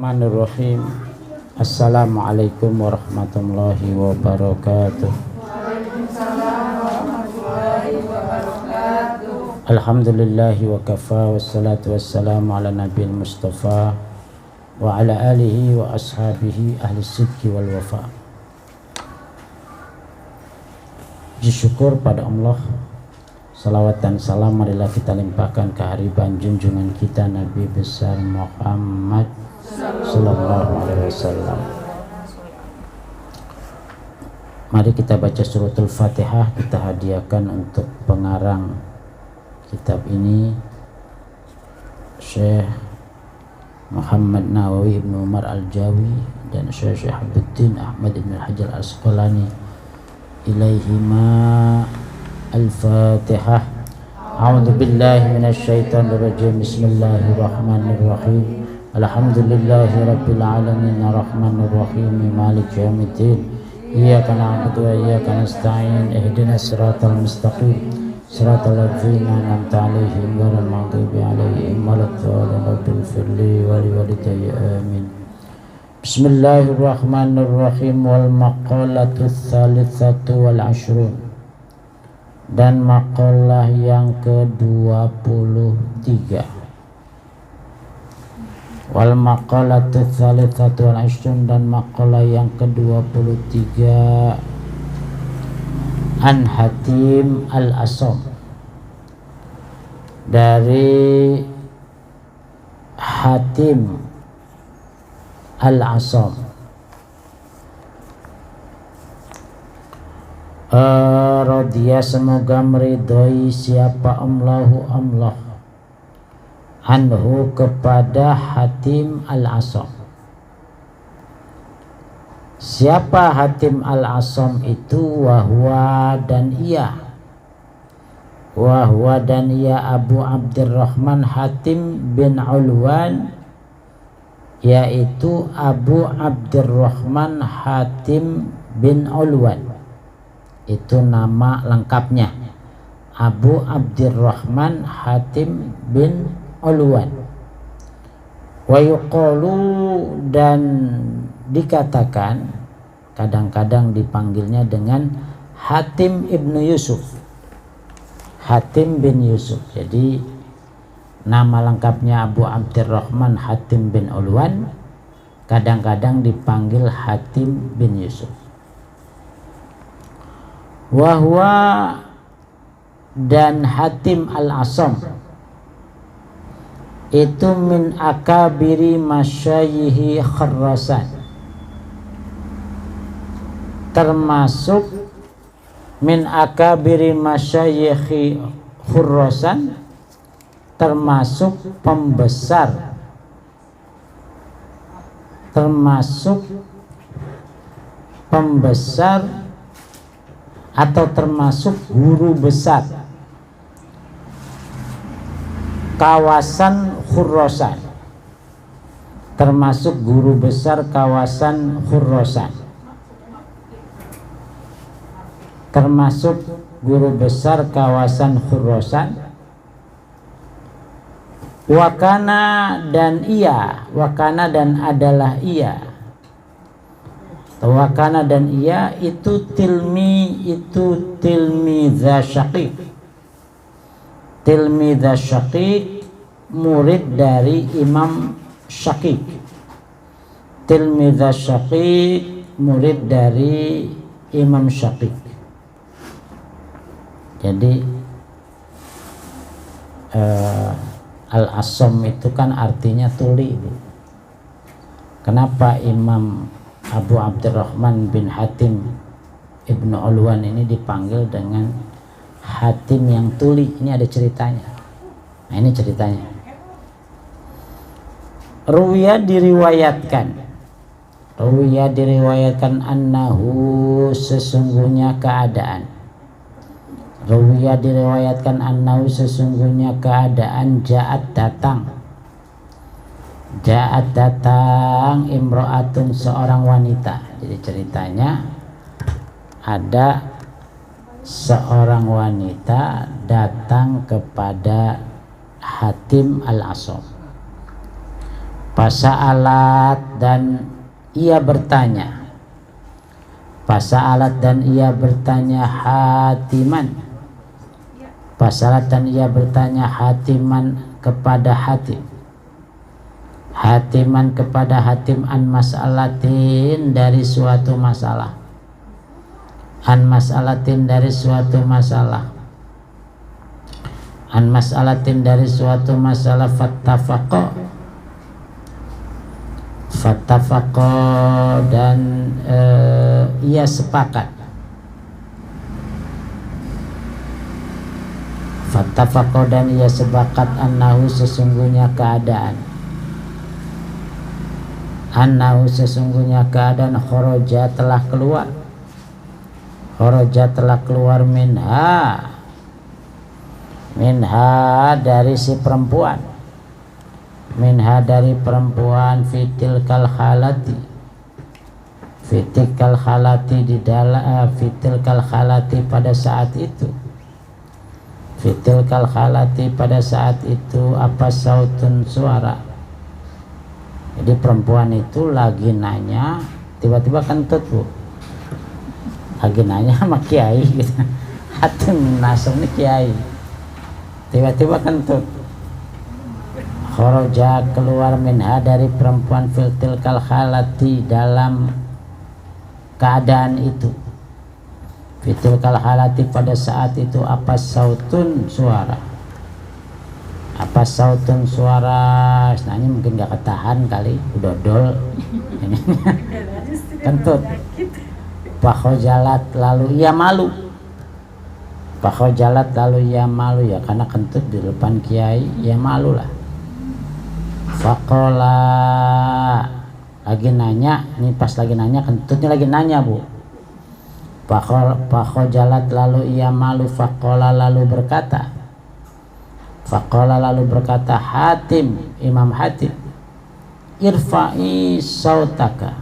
Bismillahirrahmanirrahim. Assalamualaikum warahmatullahi wabarakatuh. Alhamdulillahi wa kafa, wassalatu wassalamu ala nabiyil mustafa wa ala alihi wa ashabihi ahli sidqi wal wafa. Syukur pada Allah, salawat dan salam marilah kita limpahkan kehariban junjungan kita Nabi besar Muhammad sallallahu alaihi wasallam. Mari kita baca suratul Fatihah, kita hadiahkan untuk pengarang kitab ini Syekh Muhammad Nawawi Ibn Umar Al-Jawi dan Syekh Syahabuddin Ahmad Ibn Hajar Al-Asqalani. Ilaihima Al-Fatihah. A'udzu billahi minasy syaithanir rajim. Bismillahirrahmanirrahim. Alhamdulillahi rabbil alamin arrahmanir rahim maliki yaumiddin. Iyyaka na'budu wa iyyaka nasta'in. Ihdinas siratal mustaqim. Siratal ladzina an'amta 'alaihim ghairil maghdubi 'alaihim waladdallin. Rabbil firli wa liwalidayya amin. Bismillahirrahmanirrahim. Wal maqalatu tsalitsatu wal 'ashrun. Dan maqalah yang ke-23. Wal maqalatu tsalitsatu wal 'ashrun, dan maqalah yang ke-23 an Hatim al-Asam, dari Hatim al-Asam radhiya, semoga meridhoi siapa Allah anhu kepada Hatim al-Asam. Siapa Hatim al-Asam itu? Wahwa dan ia Abu Abdurrahman Hatim bin Ulwan, yaitu Abu Abdurrahman Hatim bin Ulwan. Itu nama lengkapnya, Abu Abdurrahman Hatim bin Ulwan. Wa yuqalu, dan dikatakan, kadang-kadang dipanggilnya dengan Hatim ibnu Yusuf, Hatim bin Yusuf. Jadi nama lengkapnya Abu Abdurrahman Hatim bin Ulwan, kadang-kadang dipanggil Hatim bin Yusuf. Wahwa, dan Hatim al-Asam itu min akabiri masyayikhi Khurasan, termasuk min akabiri masyayikhi Khurasan, termasuk pembesar, atau termasuk guru besar kawasan Khurasan, termasuk guru besar kawasan Khurasan, termasuk guru besar kawasan Khurasan. Wakana, dan ia, wakana dan adalah ia, wakana dan ia itu tilmidza Syaqiq, tilmidza Syaqiq, murid dari Imam Syaqiq. Tilmidza Syaqiq, murid dari Imam Syaqiq. Jadi Al-Asam itu kan artinya tuli. Kenapa Imam Abu Abdurrahman bin Hatim ibnu Ulwan ini dipanggil dengan Hatim yang tuli? Ini ada ceritanya. Nah, ini ceritanya. Ruwiya diriwayatkan annahu, sesungguhnya keadaan. Ruwiya diriwayatkan annahu, sesungguhnya keadaan, ja'at datang imro'atun, seorang wanita. Jadi ceritanya ada seorang wanita datang kepada Hatim al-Asam. Fasa'alat dan ia bertanya. Fasa'alat dan ia bertanya Hatiman. Fasa'alat dan ia bertanya Hatiman kepada Hatim. Hatiman kepada Hatim an mas'alatin dari suatu masalah. An mas'alatin dari suatu masalah. An mas'alatin dari suatu masalah fattafaqo dan ia sepakat. Fattafaqo dan ia sepakat annahu sesungguhnya keadaan. Annahu sesungguhnya keadaan kharaja telah keluar. Kharaja telah keluar minha dari si perempuan. Minha dari perempuan fitil kal khalati di dalam fitil kal khalati pada saat itu. Fitil kal khalati pada saat itu apa sautun suara. Jadi perempuan itu lagi nanya, tiba-tiba kentut bu. Lagi nanya sama kiai gitu. Hatim nasem ini kiai. Tiba-tiba kentut. Kharaja keluar minha dari perempuan fitil kal khalati dalam keadaan itu. Fitil kal khalati pada saat itu apa sautun suara. Apa sautun suara. Nanya mungkin gak ketahan kali, udah dol. Kentut. Pakhojalat lalu ia malu. Pakhojalat lalu ia malu ya karena kentut di depan kiai ya malu lah. Faqala lagi nanya, ini pas lagi nanya kentutnya lagi nanya bu. Pakhojalat lalu ia malu. Faqala lalu berkata. Faqala lalu berkata Hatim, Imam Hatim, irfa'i sautaka.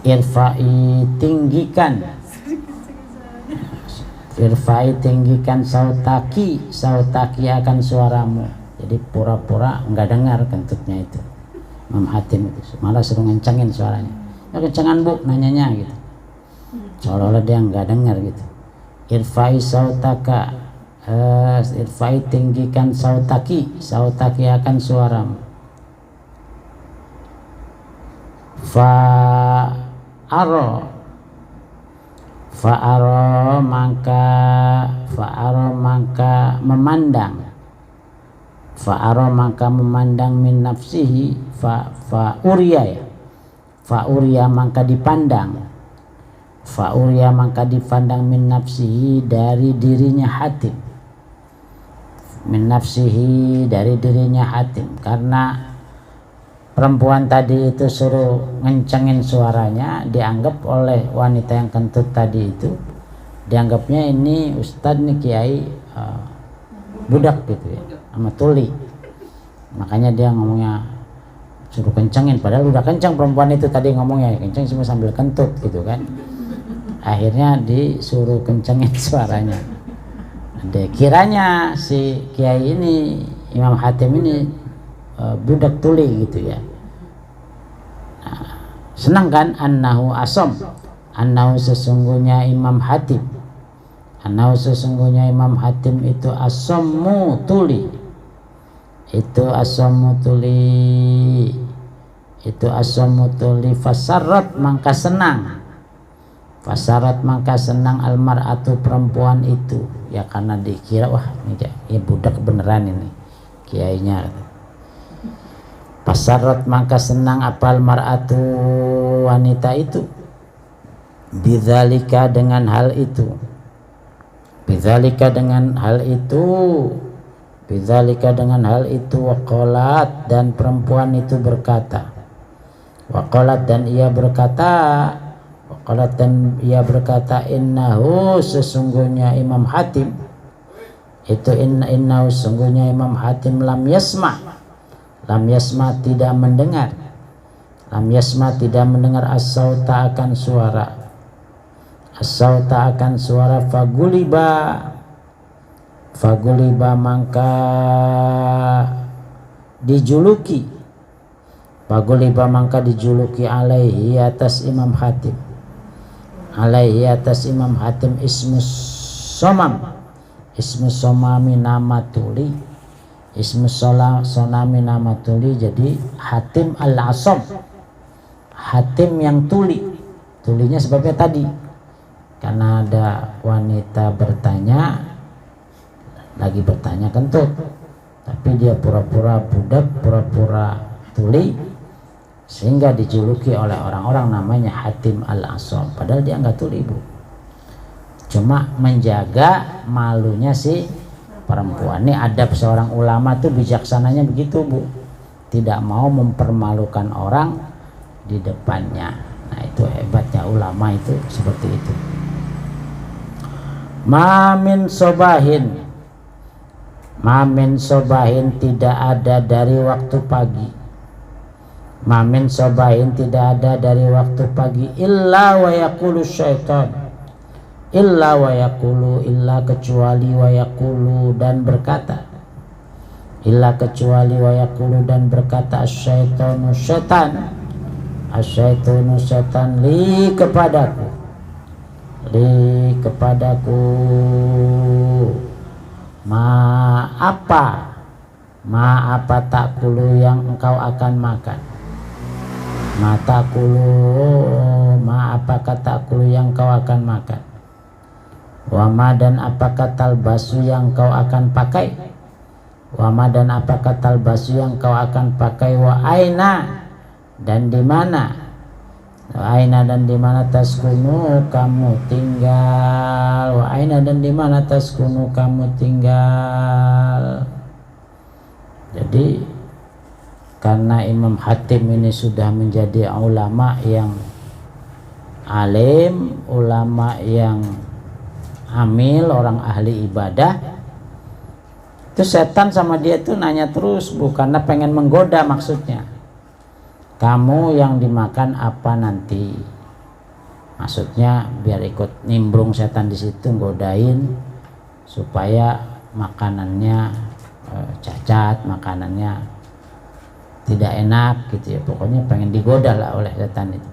Irfa'i tinggikan. Irfa'i tinggikan sautaki akan suaramu. Jadi pura-pura enggak dengar kentutnya itu. Imam Hatim itu malah suruh ngencangin suaranya. Ya kencangan bu, nanyanya gitu. Seolah-olah dia enggak dengar gitu. Irfa'i sautaka, irfa'i tinggikan sautaki akan suaramu. Fa'aro memandang min nafsihi fa'uriya maka dipandang min nafsihi dari dirinya Hatim. Min nafsihi dari dirinya Hatim karena perempuan tadi itu suruh ngencengin suaranya, dianggap oleh wanita yang kentut tadi itu dianggapnya ini ustadz nih kiai budak gitu ya, sama tuli. Makanya dia ngomongnya suruh kencengin, padahal udah kenceng perempuan itu tadi ngomongnya, kenceng cuma sambil kentut gitu kan. Akhirnya disuruh kencengin suaranya. Kiranya si kiai ini, Imam Hatim ini budak tuli gitu ya. Nah, senang kan annahu asom, annahu sesungguhnya Imam Hatim, annahu sesungguhnya Imam Hatim itu asommu tuli, itu asommu tuli, itu asommu tuli. Fasarat mangka senang, fasarat mangka senang almar'atu perempuan itu ya karena dikira wah ini ya budak beneran ini kiainya. Fasarat maka senang apal mar'atu wanita itu bidzalika dengan hal itu, bidzalika dengan hal itu, bidzalika dengan hal itu. Waqalat dan perempuan itu berkata, waqalat dan ia berkata, waqalat dan ia berkata innahu sesungguhnya Imam Hatim itu innahu sesungguhnya Imam Hatim lam yasma tidak mendengar, lam yasma tidak mendengar as-sauta akan suara, as-sauta akan suara. Faguliba dijuluki, paguliba mangka dijuluki alaihi atas Imam Hatim, alaihi atas Imam Hatim ismus somami nama tuli, ismus sonami nama tuli, jadi Hatim al-Asom, Hatim yang tuli. Tulinya sebabnya tadi karena ada wanita bertanya, lagi bertanya kentut, tapi dia pura-pura budak, pura-pura tuli, sehingga dijuluki oleh orang-orang namanya Hatim al-Asom, padahal dia nggak tuli, Bu. Cuma menjaga malunya si perempuan. Ini adab seorang ulama tuh bijaksananya begitu, Bu. Tidak mau mempermalukan orang di depannya. Nah, itu hebatnya ulama itu seperti itu. Mamin sobahin tidak ada dari waktu pagi. Mamin sobahin tidak ada dari waktu pagi illa wa yaqulu syaitan. Illa wa yaqulu, illa kecuali wa yaqulu dan berkata, illa kecuali wa yaqulu dan berkata asyaitonu setan, asyaitonu setan li kepadaku, ma apa takulu yang engkau akan makan, ma apa takulu yang engkau akan makan, wama dan apakah talbasu yang kau akan pakai, wama dan apakah talbasu yang kau akan pakai, wa aina dan di mana, wa aina dan di mana taskunu kamu tinggal, wa aina dan di mana taskunu kamu tinggal. Jadi karena Imam Hatim ini sudah menjadi ulama yang alim, ulama yang amil, orang ahli ibadah, itu setan sama dia tuh nanya terus, Bu, karena pengen menggoda maksudnya. Kamu yang dimakan apa nanti? Maksudnya biar ikut nimbrung setan di situ, godain supaya makanannya cacat, makanannya tidak enak gitu ya. Pokoknya pengen digoda lah oleh setan itu.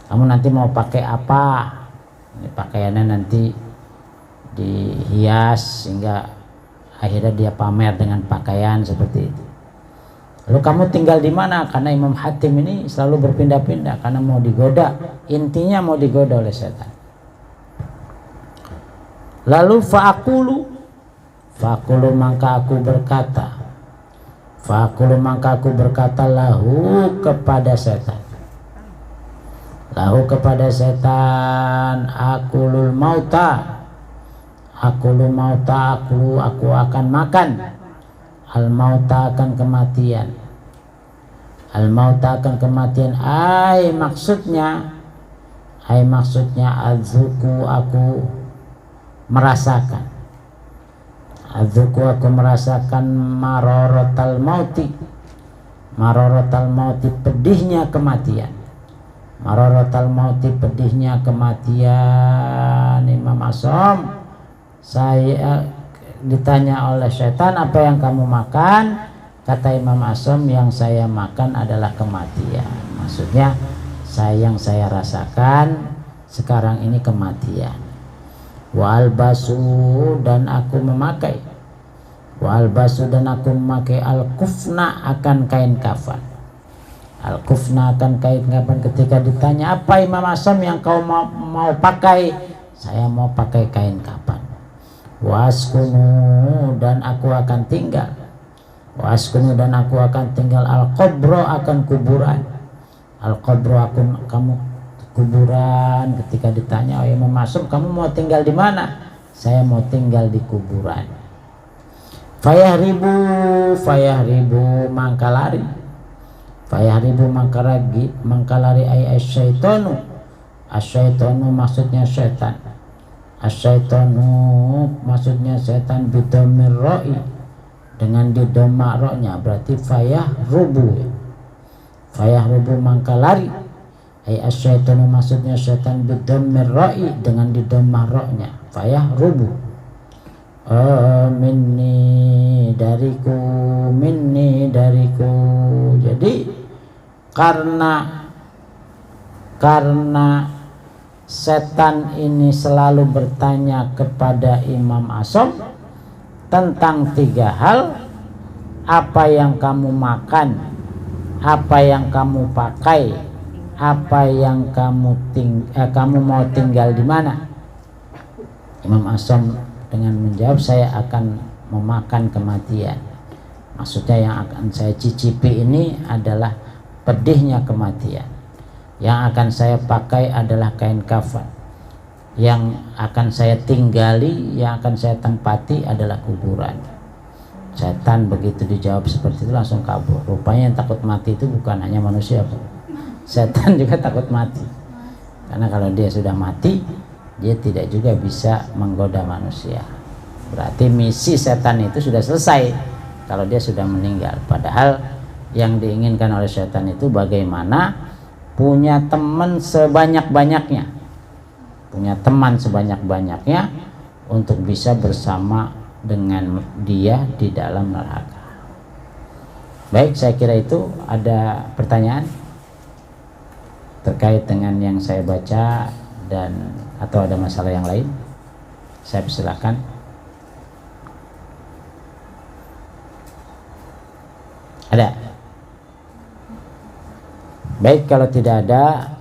Kamu nanti mau pakai apa? Ini pakaiannya nanti dihias sehingga akhirnya dia pamer dengan pakaian seperti itu. Lalu kamu tinggal di mana? Karena Imam Hatim ini selalu berpindah-pindah karena mau digoda, intinya mau digoda oleh setan. Lalu fa'akulu maka aku berkata, lahu kepada setan, akulul mauta, aku akan makan al mauta akan kematian, ai maksudnya azuku aku merasakan marorotal mauti pedihnya kematian. Imam Asom, saya ditanya oleh setan, apa yang kamu makan? Kata Imam Asom, yang saya makan adalah kematian. Maksudnya yang saya rasakan sekarang ini kematian. Wa albasu dan aku memakai al-kufna akan kain kafan. Al-kufna akan kain kafan. Ketika ditanya apa Imam Asom yang kau mau pakai, saya mau pakai kain kafan. Waskunu dan aku akan tinggal al-qabro akan kuburan. Al-qabro kamu kuburan. Ketika ditanya, oh Imam Asom kamu mau tinggal di mana? Saya mau tinggal di kuburan. Fayahribu mangka lari ay asyaitonu maksudnya setan. Asyaitonu maksudnya setan bidomir ro'i dengan didoma ro'nya, berarti fayahrubu mangka lari. Ay asyaitonu maksudnya setan bidomir ro'i dengan didoma ro'nya, fayahrubu minni dariku. Jadi karena setan ini selalu bertanya kepada Imam Asom tentang 3 hal: apa yang kamu makan, apa yang kamu pakai, apa yang kamu mau tinggal di mana. Imam Asom dengan menjawab, saya akan memakan kematian. Maksudnya yang akan saya cicipi ini adalah pedihnya kematian. Yang akan saya pakai adalah kain kafan. Yang akan saya tinggali, yang akan saya tempati adalah kuburan. Setan begitu dijawab seperti itu langsung kabur. Rupanya yang takut mati itu bukan hanya manusia, setan juga takut mati. Karena kalau dia sudah mati, dia tidak juga bisa menggoda manusia. Berarti misi setan itu sudah selesai kalau dia sudah meninggal. Padahal yang diinginkan oleh setan itu bagaimana punya teman sebanyak-banyaknya, untuk bisa bersama dengan dia di dalam neraka. Baik, saya kira itu. Ada pertanyaan terkait dengan yang saya baca atau ada masalah yang lain? Saya persilakan. Ada? Baik, kalau tidak ada,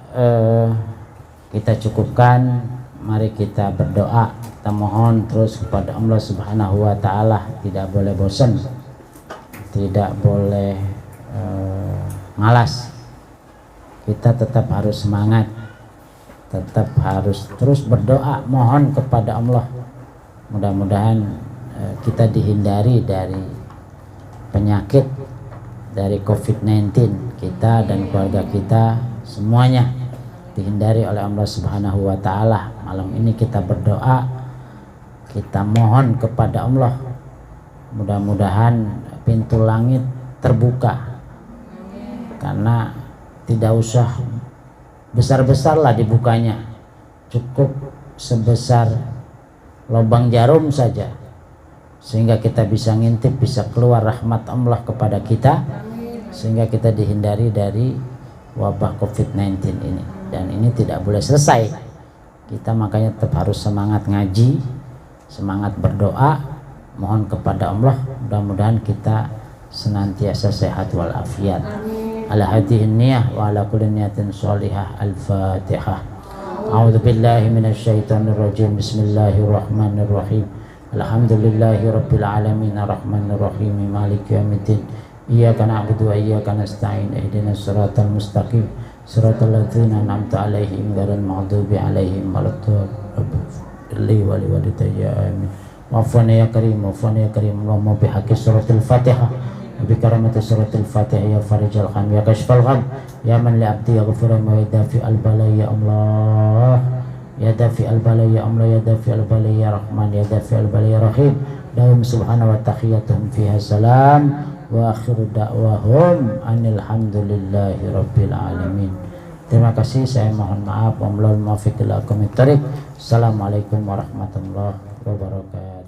kita cukupkan. Mari kita berdoa, kita mohon terus kepada Allah Subhanahu wa Ta'ala. Tidak boleh bosan, tidak boleh malas. Kita tetap harus semangat, tetap harus terus berdoa, mohon kepada Allah. Mudah-mudahan kita dihindari dari penyakit, dari COVID-19, kita dan keluarga kita semuanya dihindari oleh Allah Subhanahu wa Ta'ala. Malam ini kita berdoa, kita mohon kepada Allah, mudah-mudahan pintu langit terbuka. Karena tidak usah besar-besarlah dibukanya, cukup sebesar lubang jarum saja, sehingga kita bisa ngintip, bisa keluar rahmat Allah kepada kita, sehingga kita dihindari dari wabah COVID-19 ini. Dan ini tidak boleh selesai. Kita makanya tetap harus semangat ngaji, semangat berdoa, mohon kepada Allah, mudah-mudahan kita senantiasa sehat walafiat. Ala hadhihi niyah wa ala kulli niyatin shalihah. Al-Fatihah. A'udzu billahi minasyaitonir rajim. Bismillahirrahmanirrahim. Alhamdulillahi rabbil alamin arrahmanir rahim maliki yaumiddin. Iyyaka na'budu wa iyyaka nasta'in. Ihdinas siratal mustaqim. Siratal ladzina an'amta 'alaihim ghairil maghdubi 'alaihim waladdallin. Wa liwalidayya amin. Wa'fani ya karim, wa'fani ya karim. Allahumma bihaqqi suratul Fatihah, bi karamati suratul Fatihah, ya farijal gham, ya kashfal gham, ya man li 'abdi yaghfir wa yadafi al bala, ya Allah. Ya dafi al bala ya Allah, ya dafi al bala ya Rahman, ya dafi al bala ya Rahim. Lahum subhanahu wa tahiyyatuhum fiha salam wa akhiru da'wahum anil hamdulillahi rabbil alamin. Terima kasih, saya mohon maaf. Assalamualaikum warahmatullahi wabarakatuh.